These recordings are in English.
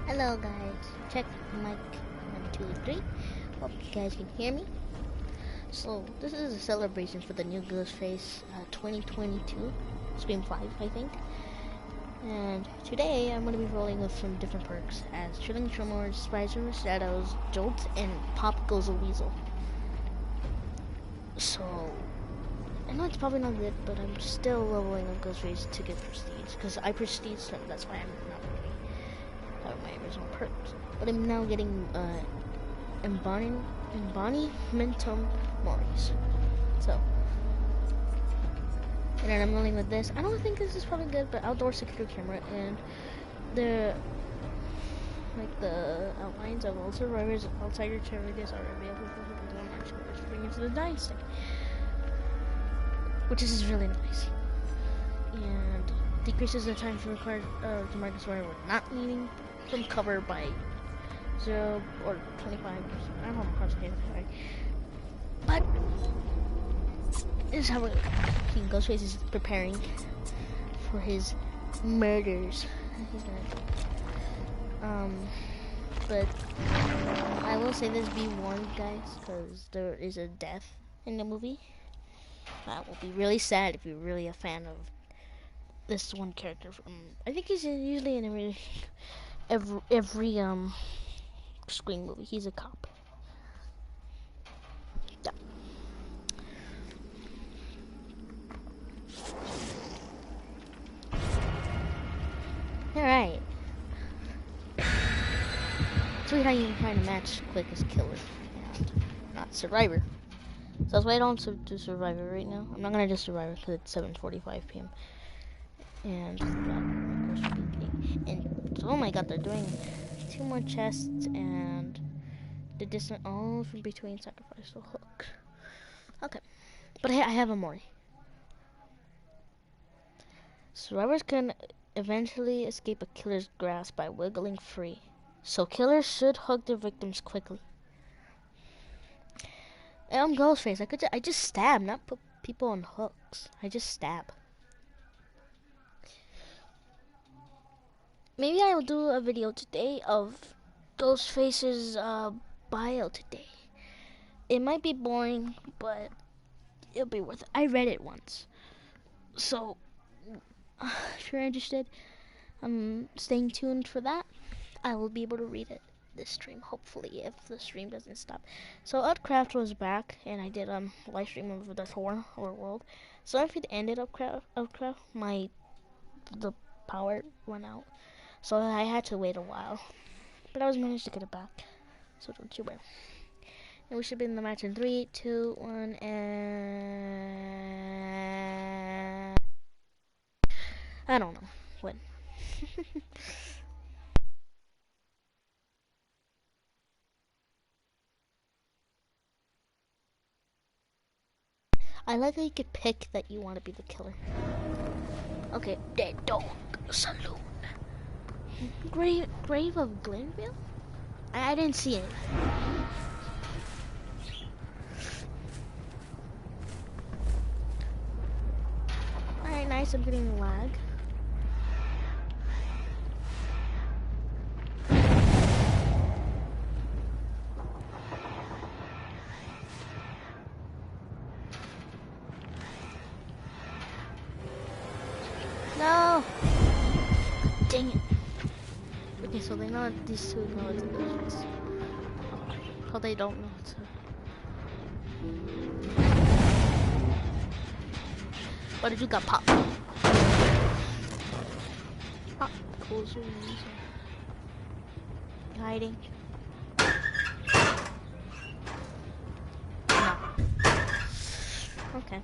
Hello guys, check mic 1, 2, 3. Hope you guys can hear me. So this is a celebration for the new Ghostface 2022 Scream 5, I think. And today I'm going to be rolling with some different perks as Chilling Tremors, Spider Shadows, Jolt, and Pop Goes a Weasel. So I know it's probably not good, but I'm still leveling up Ghostface to get prestige because I prestige, so that's why I'm not really have my original perks. But I'm now getting Embonimentum Moris. So, and then I'm rolling with this. I don't think this is probably good, but outdoor secure camera and the outlines of all survivors outside your territories are available for the march bring into the dying state, which is really nice. And decreases the time required to mark a survivor not needing from cover by 0 or 25%. I don't know how to say it, sorry. But this is how King Ghostface is preparing for his murders. He's gonna do. But I will say this: be warned, guys, because there is a death in the movie. That will be really sad if you're really a fan of this one character. I think he's usually in every Scream movie. He's a cop. Yeah. Alright. So how you can find a match quick as Killer and not Survivor. So that's why I don't do Survivor right now. I'm not gonna do Survivor because it's 7:45 p.m. And oh my god, they're doing 2 more chests and the distance all from between sacrificial hooks. Okay, but I have a Mori. Survivors can eventually escape a killer's grasp by wiggling free, so killers should hug their victims quickly. And I'm Ghostface. I just stab, not put people on hooks. I just stab. Maybe I will do a video today of Ghostface's bio today. It might be boring, but it'll be worth it. I read it once, so if you're interested, I'm staying tuned for that. I will be able to read it this stream, hopefully, if the stream doesn't stop. So Upcraft was back, and I did live stream of the tour or world. So if it ended Upcraft, the power went out, so I had to wait a while. But I was managed to get it back, so don't you worry. And we should be in the match in 3, 2, 1, and I don't know when. I like how you could pick that you want to be the killer. Okay, Dead Dog Saloon. Grave of Glenville? I didn't see it. Alright, nice. I'm getting lag. No! Dang it. Okay, so they know these two know it's a business. How they don't know it's a... What did you got, Pop? Pop. Cool, so hiding. No. Okay.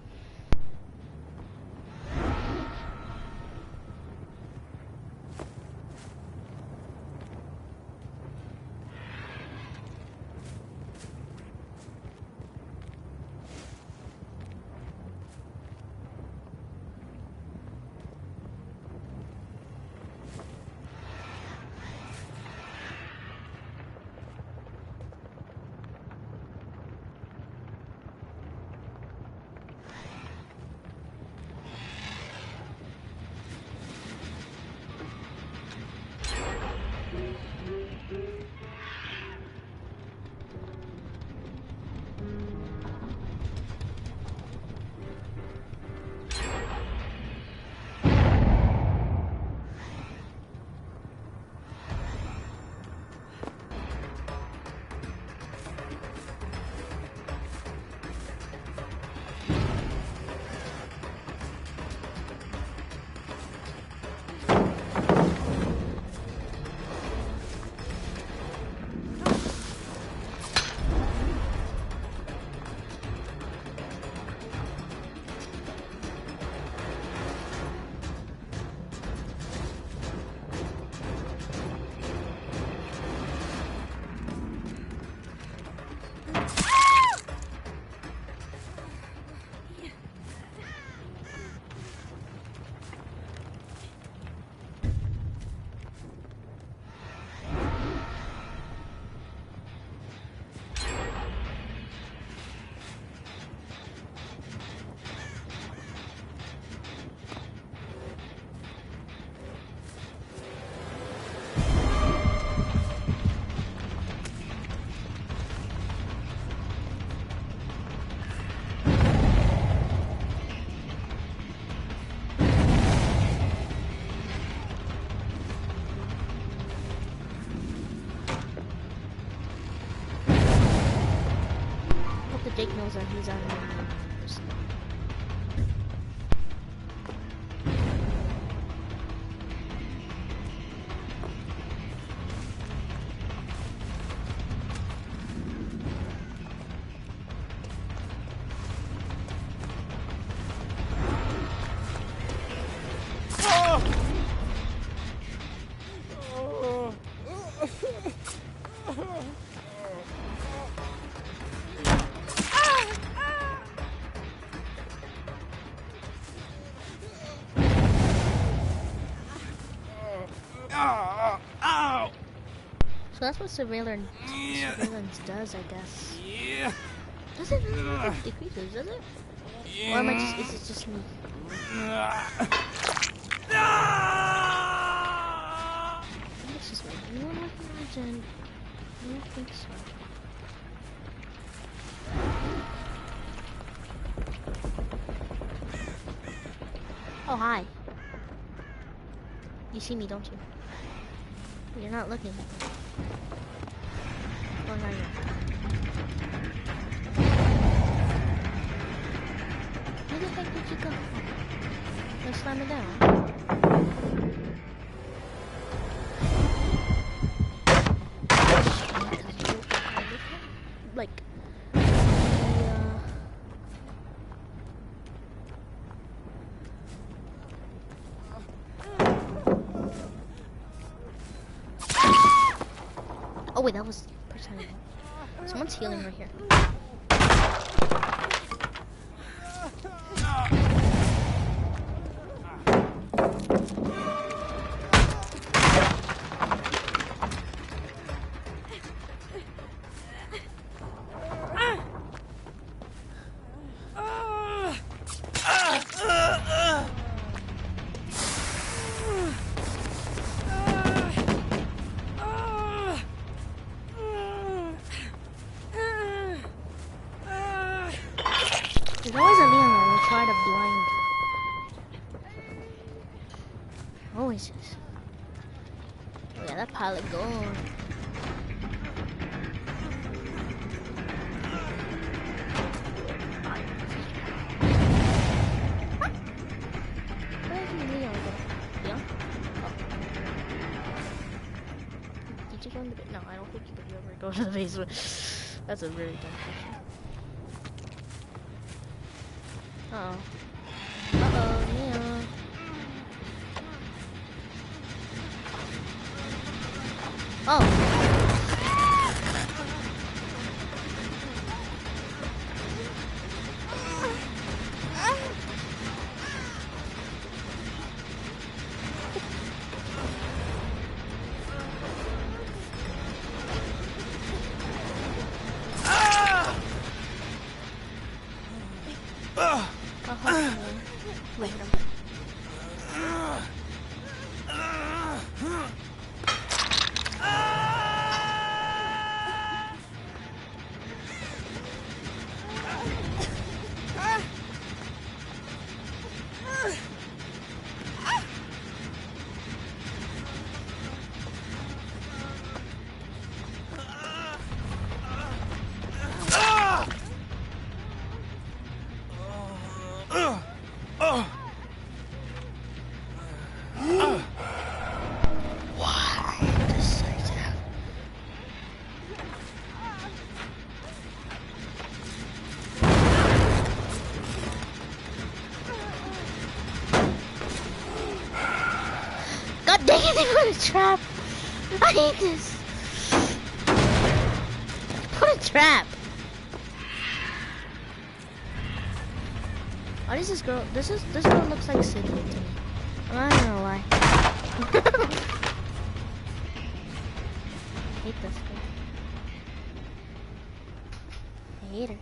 knows that he's on the So that's what surveillance does, I guess. Yeah. Does it really look like the creatures, does it? Or am I just, is it just me? I think it's just me. Anyone recognize Jen? I don't think so. Oh, hi. You see me, don't you? You're not looking. Oh, no, yeah. Where the heck did you go? Let's slam it down. Like, oh wait, that was pretending. Someone's healing right here. There's always a Leon that will try to blind. Always is. Oh yeah, that pilot gone. Where did Leon go? Leon? Oh. Did you go in the basement? No, I don't think you could ever go to the basement. That's a really dumb question. Uh-oh. Uh-oh, Leon. Oh. Wait, God dang it, they put a trap! I hate this! Put a trap! Why does this girl looks like Cindy to me. I'm not gonna lie. I hate this girl. I hate her.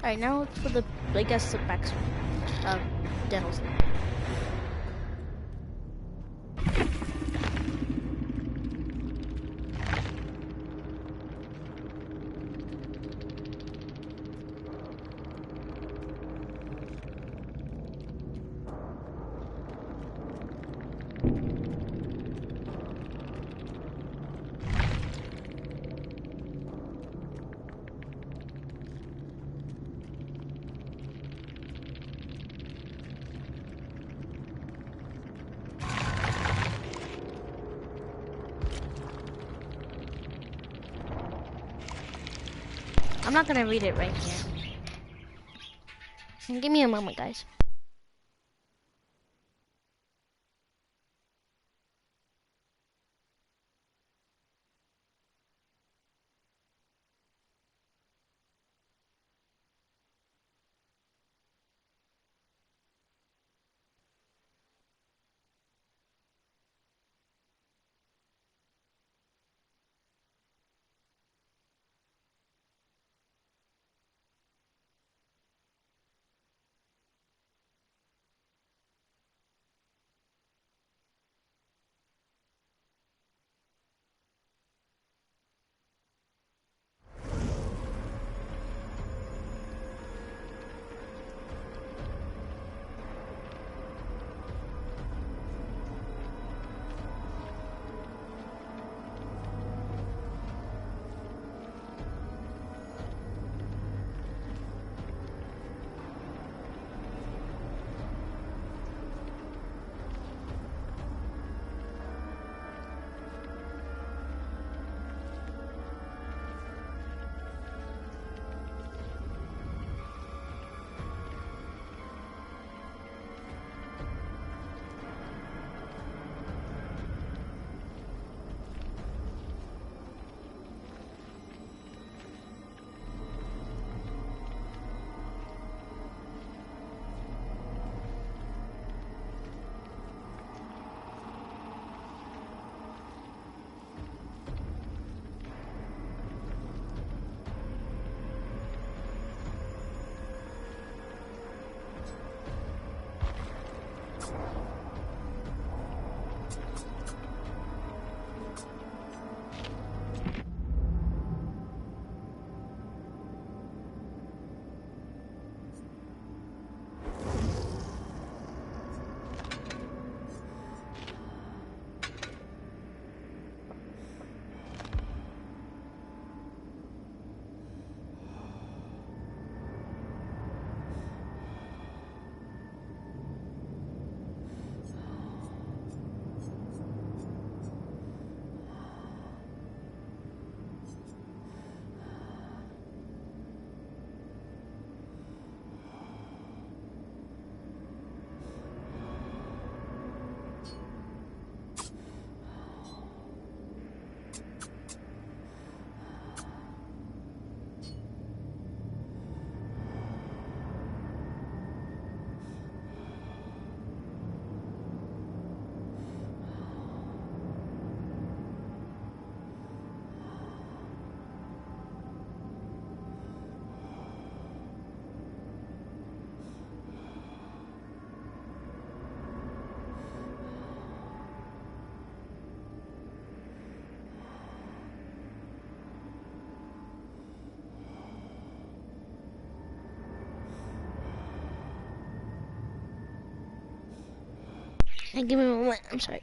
Alright, now for the, I guess, the back, dentals. I'm not gonna read it right here. Give me a moment, guys. Hey, give me a moment. I'm sorry.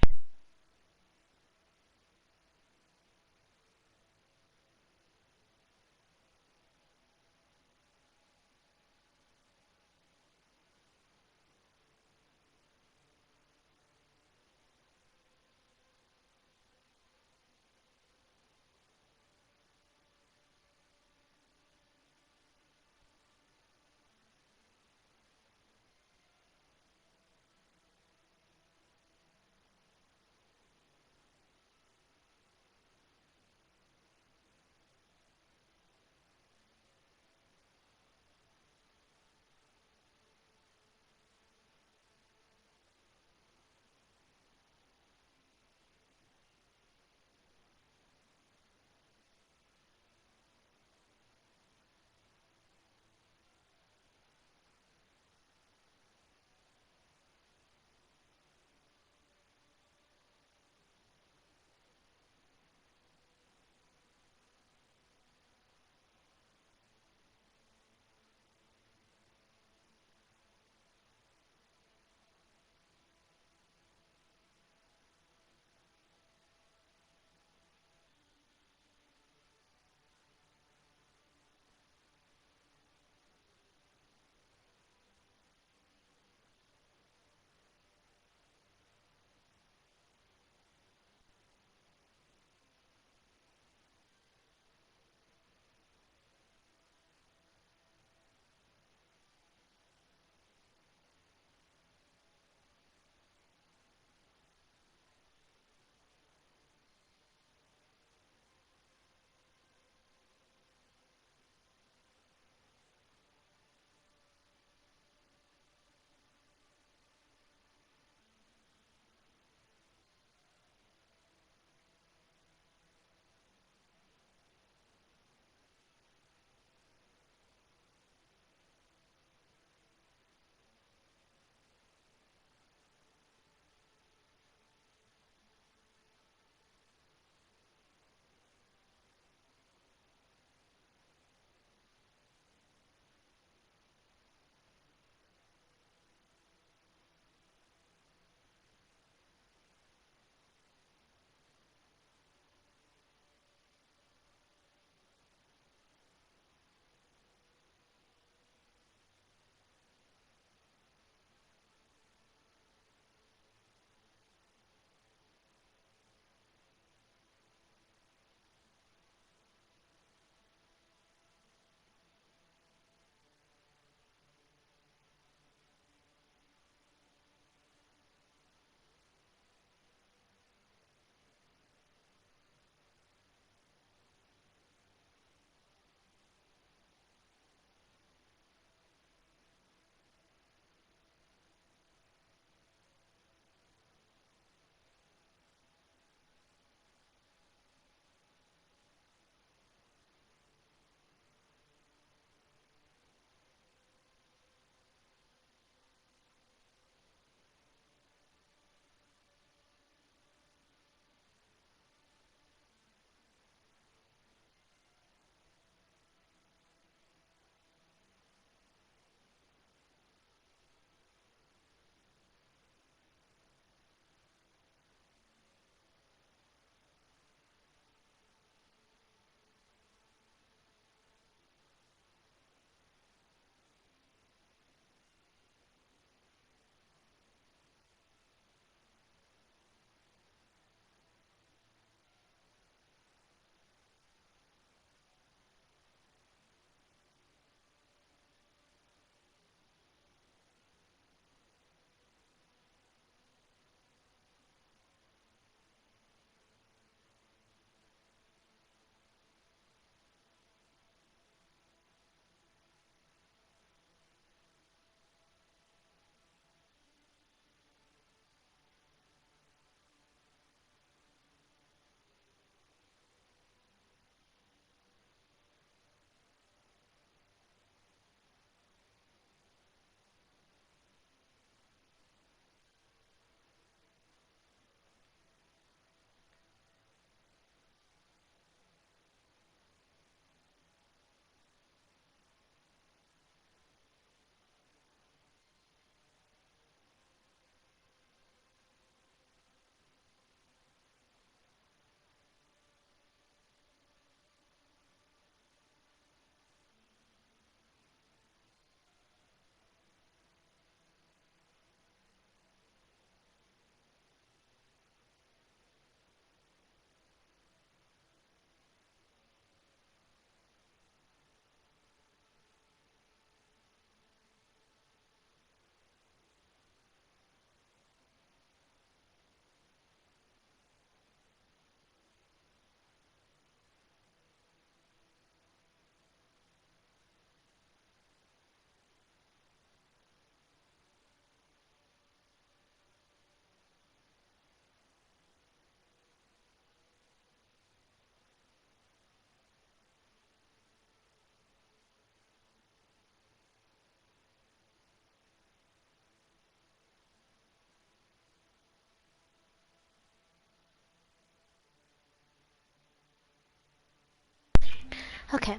Okay.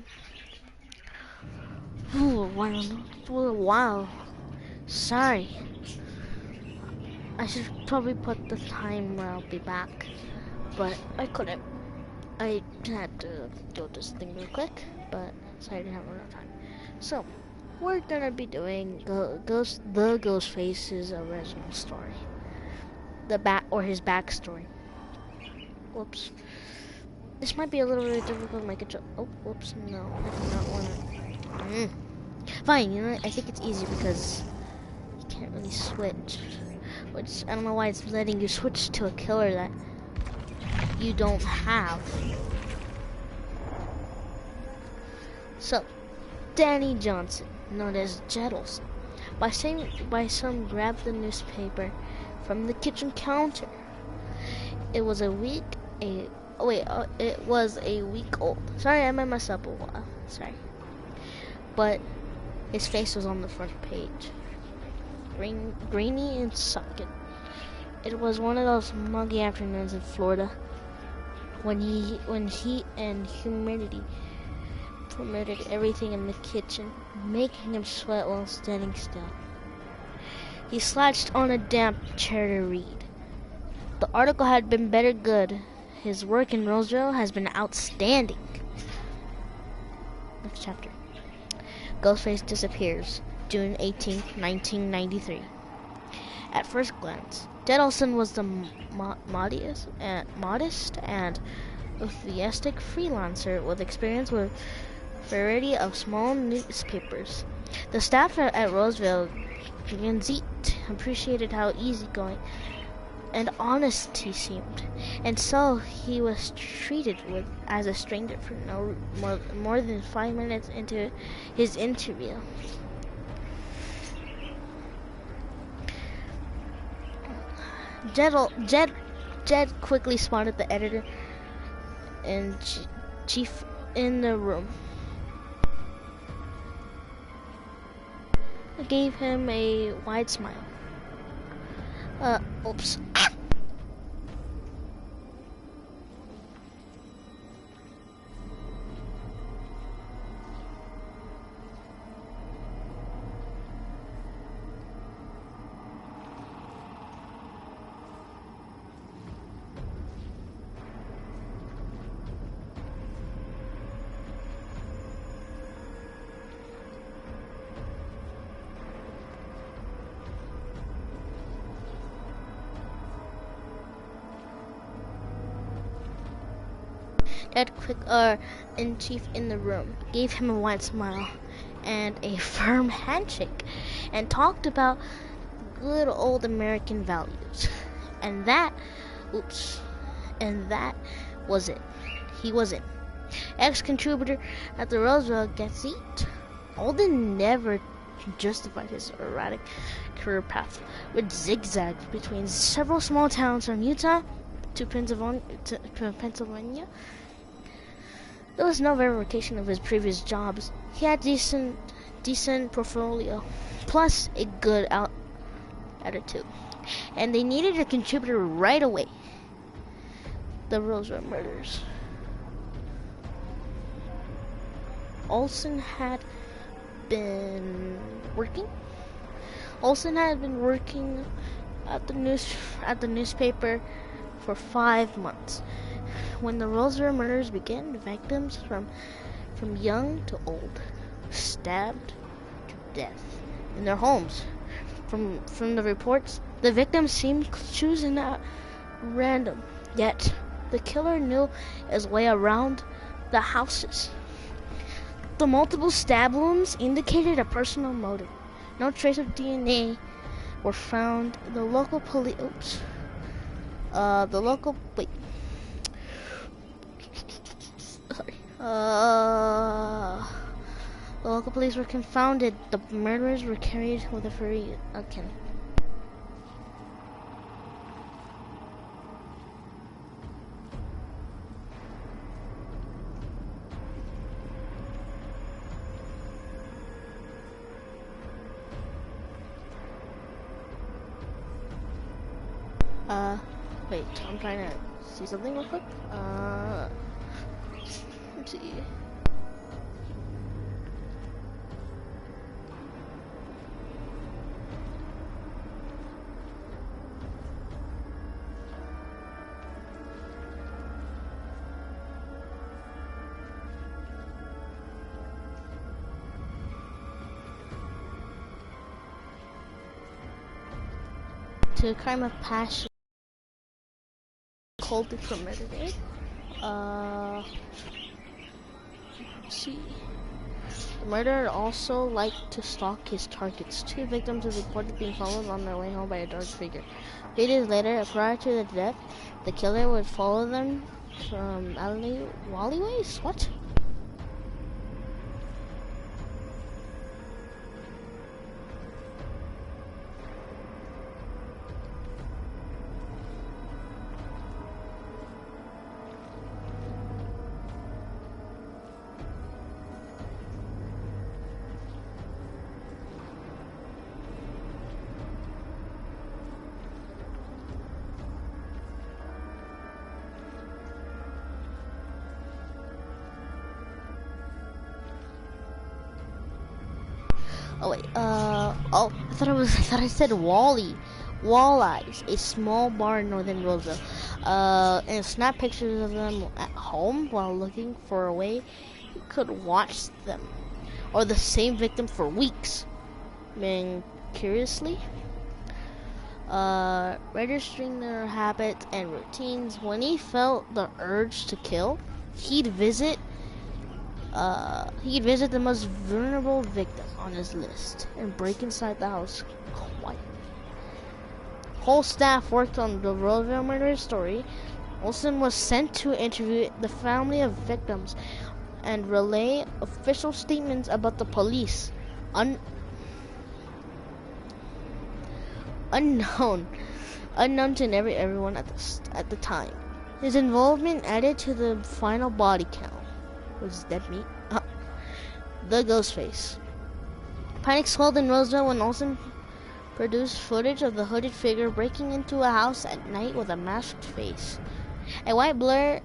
Ooh, wow. Sorry. I should probably put the time where I'll be back, but I couldn't. I had to do this thing real quick, but so I didn't have enough time. So, we're gonna be doing Ghostface's original story, his backstory. Whoops. This might be a little bit difficult to make a joke. Oh, whoops, no, I do not wanna. Fine, you know, I think it's easy because you can't really switch. Which, I don't know why it's letting you switch to a killer that you don't have. So, Danny Johnson, known as Jed Olson, by some grabbed the newspaper from the kitchen counter. It was a week old. Sorry, I messed up a while. Sorry. But his face was on the front page. Grainy and sunken. It was one of those muggy afternoons in Florida when heat and humidity permitted everything in the kitchen, making him sweat while standing still. He slouched on a damp chair to read. The article had been better good. His work in Roseville has been outstanding. Next chapter. Ghostface disappears, June 18, 1993. At first glance, Jed Olson was the modest and enthusiastic freelancer with experience with a variety of small newspapers. The staff at Roseville Gazette appreciated how easygoing and honest he seemed, and so he was treated as a stranger for no more than 5 minutes into his interview. Jed quickly spotted the editor and chief in the room. Gave him a wide smile. Oops. In chief in the room, gave him a wide smile and a firm handshake, and talked about good old American values. And that was it. He was in. Ex-contributor at the Roseville Gazette, Alden never justified his erratic career path, which zigzagged between several small towns from Utah to Pennsylvania. There was no verification of his previous jobs. He had decent portfolio, plus a good attitude, and they needed a contributor right away. The Roseville murders. Olson had been working at the newspaper for 5 months. When the Roseville murders began, victims from young to old, stabbed to death in their homes. From the reports, the victims seemed chosen at random, yet the killer knew his way around the houses. The multiple stab wounds indicated a personal motive. No trace of DNA were found. The local police. The local police were confounded. The murderers were carried with a furry akin. Wait, I'm trying to see something real quick. Let's see. to a crime of passion coldly premeditated. Let's see. The murderer also liked to stalk his targets. Two victims have reported being followed on their way home by a dark figure. 3 days later, prior to the death, the killer would follow them from alleyways? What? Oh wait, I thought I said Wally. Walleyes, a small bar in northern Roseville. And snap pictures of them at home while looking for a way you could watch them. Or the same victim for weeks. Being curiously, registering their habits and routines. When he felt the urge to kill, he'd visit the most vulnerable victim on his list and break inside the house quietly. Whole staff worked on the Roseville murder story. Olsen was sent to interview the family of victims and relay official statements about the police. Unknown to everyone at the time. His involvement added to the final body count. Was dead meat? The ghost face. Panic swelled in Roseville when Olsen produced footage of the hooded figure breaking into a house at night with a masked face. A white blur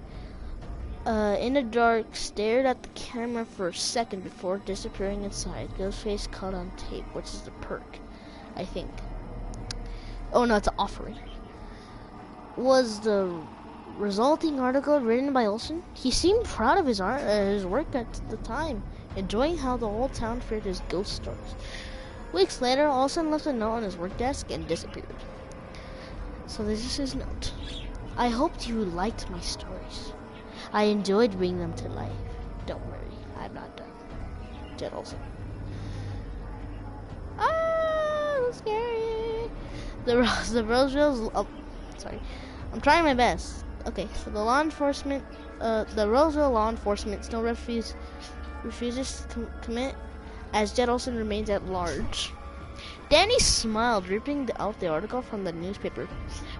in the dark stared at the camera for a second before disappearing inside. Ghostface caught on tape, which is the perk, I think. Oh no, it's an offering. Was the resulting article written by Olsen? He seemed proud of his work at the time, enjoying how the whole town feared his ghost stories. Weeks later, Olsen left a note on his work desk and disappeared. So this is his note. I hoped you liked my stories. I enjoyed bringing them to life. Don't worry, I'm not done. Jed Olsen. Ah, that's scary. The Roseville's. Oh, sorry. I'm trying my best. Okay, so the Roseville law enforcement still refuses to commit, as Jed Olsen remains at large. Danny smiled, ripping out the article from the newspaper.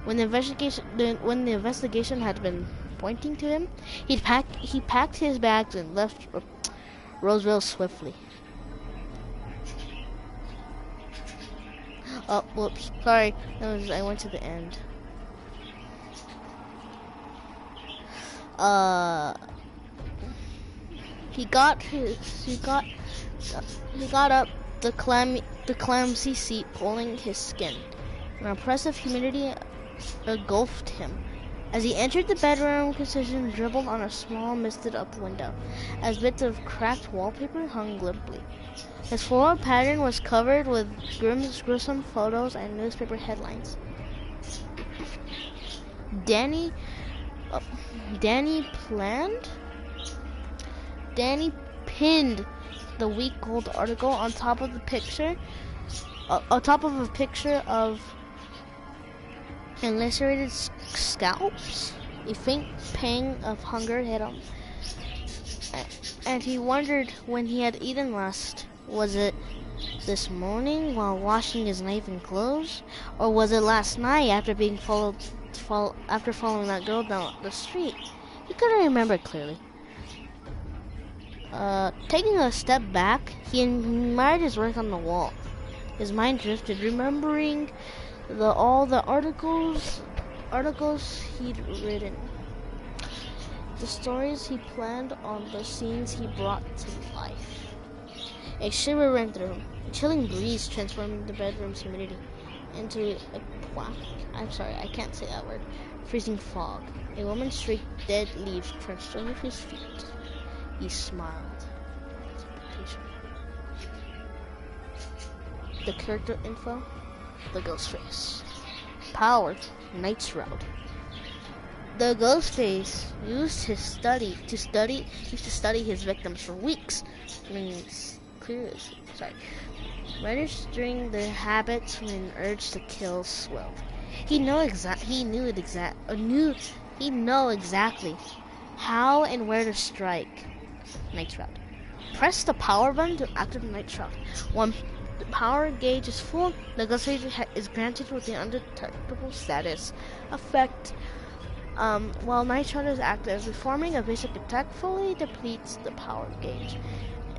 When the investigation had been pointing to him, he packed his bags and left Roseville swiftly. Oh, whoops! Sorry, I went to the end. He got up the clumsy seat, pulling his skin. An oppressive humidity engulfed him. As he entered the bedroom, precision dribbled on a small, misted-up window, as bits of cracked wallpaper hung limply. His floral pattern was covered with gruesome photos and newspaper headlines. Danny pinned the week-old article on top of a picture of lacerated scalps. A faint pang of hunger hit him, and he wondered when he had eaten last. Was it this morning while washing his knife and clothes, or was it last night after following that girl down the street? He couldn't remember clearly. Taking a step back, he admired his work on the wall. His mind drifted, remembering all the articles he'd written, the stories he planned, on the scenes he brought to life. A shiver ran through him. A chilling breeze transformed the bedroom's humidity into I can't say that word. Freezing fog. A woman streaked dead leaves crunched under his feet. He smiled. The character info, the ghost face. power, Night Shroud. The Ghostface used to study his victims for weeks. Registering their habits when urged to kill swelled. He knew exactly how and where to strike. Night Shroud. Press the power button to activate Night Shroud. When the power gauge is full, the Ghostface is granted with the undetectable status effect. While Night Shroud is active, performing a basic attack fully depletes the power gauge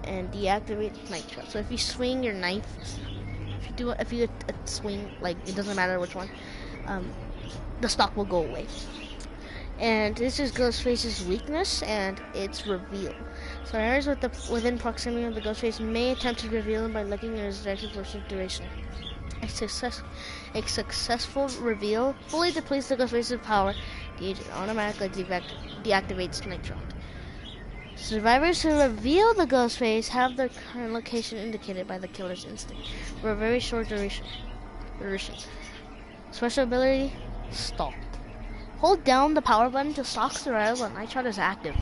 and deactivates Night Shroud. So if you swing your knife, if you swing, like, it doesn't matter which one, the stock will go away. And this is Ghostface's weakness, and its reveal. Survivors within proximity of the Ghostface may attempt to reveal him by looking in his direction for some duration. A successful reveal fully depletes the Ghostface's power gauge and automatically deactivates Night Shroud. Survivors who reveal the Ghostface have their current location indicated by the killer's instinct for a very short duration. Special ability, Stalk. Hold down the power button to stalk survivors while Night Shroud is active.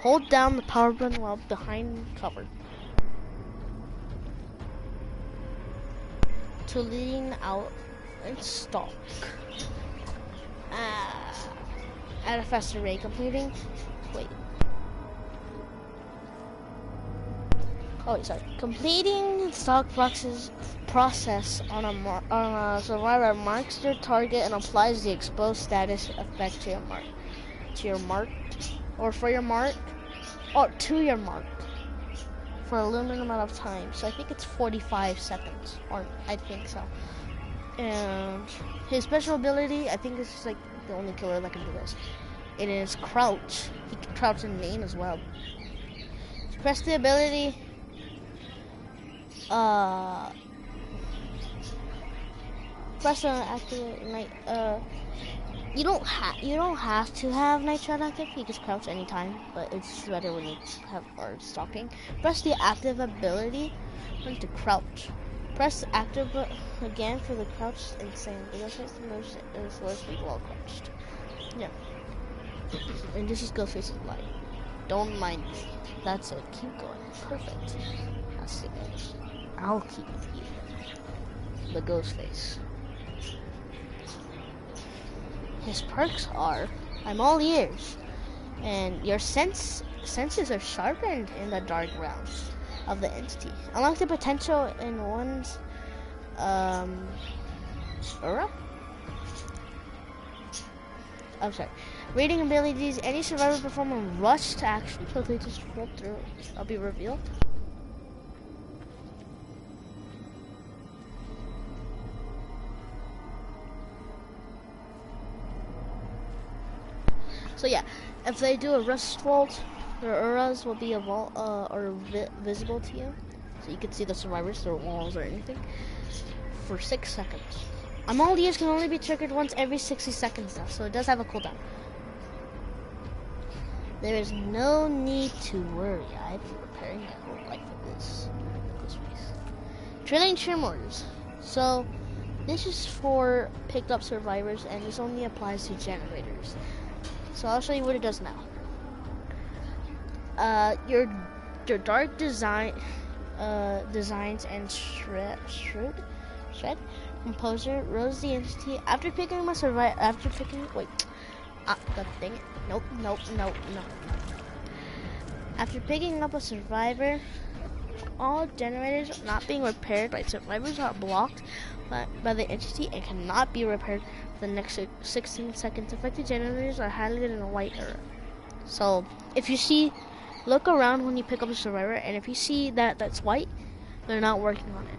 Hold down the power button while behind cover to lean out and stalk at a faster rate, completing stalk process on a survivor marks their target and applies the exposed status effect to your mark for a limited amount of time. So I think it's 45 seconds, or I think so. And his special ability, I think this is like the only killer that can do this. It is crouch. He can crouch in main as well. Press the ability. Press on activate night. You don't have to have Night Shroud active. You can crouch anytime, but it's better when you are stalking. Press the active ability to crouch. Press active again for the crouch insane. Because it's mostly while crouched. Yeah. And this is Ghostface's light. Don't mind me. That's it. Keep going. Perfect. That's it. I'll keep you. The Ghostface. His perks are, I'm all ears, and your senses are sharpened in the dark realms of the entity. Unlock the potential in one's aura? I'm sorry. Reading abilities, any survivor perform a rush to action, so they just roll through. I'll be revealed. So yeah, if they do a rush vault, their auras will be visible to you, so you can see the survivors, their walls or anything, for 6 seconds. All ears can only be triggered once every 60 seconds though, so it does have a cooldown. There is no need to worry. I've been preparing my whole life for this. Trailing Tremors. So this is for picked up survivors, and this only applies to generators. So I'll show you what it does now. Your dark designs and shred composer rose the entity after picking up a survivor. After picking up a survivor, all generators not being repaired by survivors are blocked by the entity and cannot be repaired for the next 16 seconds. Affected generators are highlighted in a white arrow. So if you see, look around when you pick up a survivor, and if you see that's white, they're not working on it.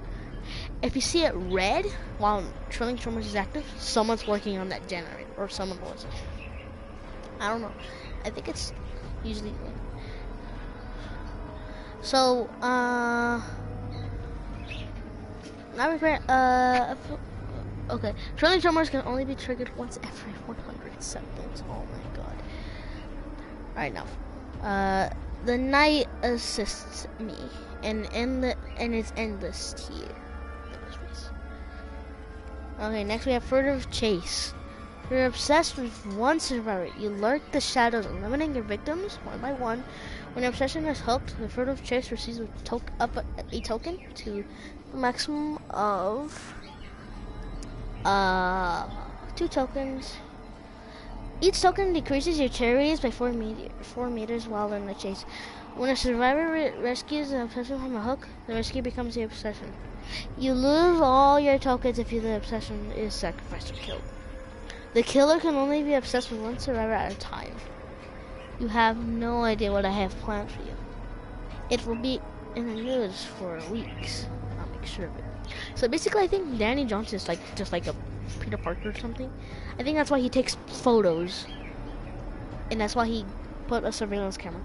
If you see it red while Trailing Tremors is active, someone's working on that generator, or someone was. I don't know. I think it's usually. So not repair. Okay. Trailing Tremors can only be triggered once every 100 seconds. Oh my god. Alright, now. The night assists me, and it's endless tier. Okay, next we have Furtive Chase. You're obsessed with one survivor. You lurk the shadows, eliminating your victims one by one. When your obsession is hooked, the Furtive Chase receives a token to a maximum of 2 tokens. Each token decreases your terror radius by 4 meters while in the chase. When a survivor rescues an obsession from a hook, the rescue becomes the obsession. You lose all your tokens if the obsession is sacrificed or killed. The killer can only be obsessed with one survivor at a time. You have no idea what I have planned for you. It will be in the news for weeks. I'll make sure of it. So basically, I think Danny Johnson is just like a Peter Parker or something. I think that's why he takes photos, and that's why he put a surveillance camera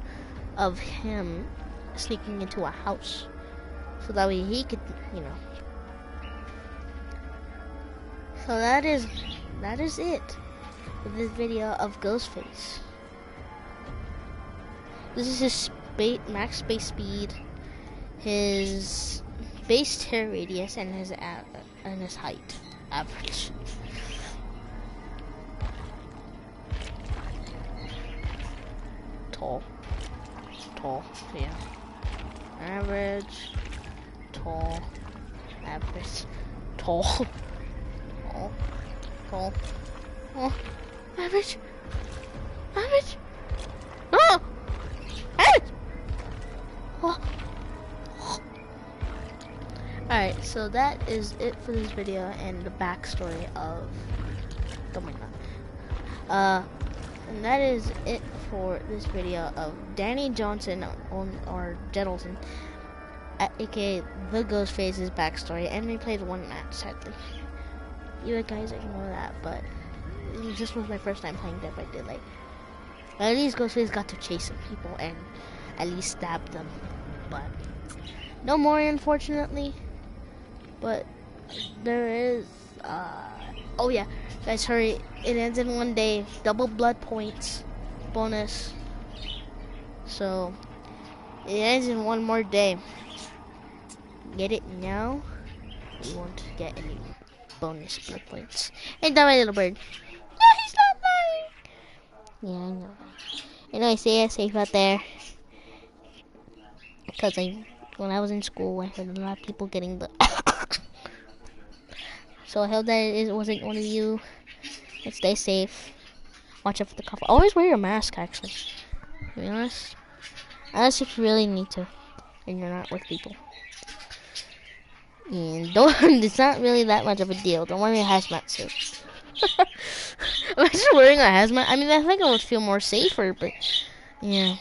of him sneaking into a house, so that way he could, So that is it for this video of Ghostface. This is his max space speed, his base terror radius, and his height average. Tall, yeah. Average, tall, average, tall. Oh, average. Oh, average. Oh. Alright, so that is it for this video and the backstory of. Oh my god. And that is it for this video of Danny Johnson or Gentleton, aka the Ghostface's backstory, and we played one match, sadly. You guys ignore that, but this was my first time playing Dead by Daylight. At least Ghostface got to chase some people and at least stab them, but no more, unfortunately. But there is, oh yeah, guys, hurry! It ends in 1 day. Double blood points bonus. So it ends in 1 more day. Get it now. You won't get any bonus blood points. Ain't that my little bird? No, he's not dying. Yeah, I know. Anyway, stay safe out there. Because when I was in school, I heard a lot of people getting the. So I hope that it wasn't one of you. And stay safe. Watch out for the cough. Always wear your mask, actually. To be honest. Unless if you really need to. And you're not with people. And it's not really that much of a deal. Don't wear your hazmat suit. Imagine wearing a hazmat. I mean, I think I would feel more safer, but yeah.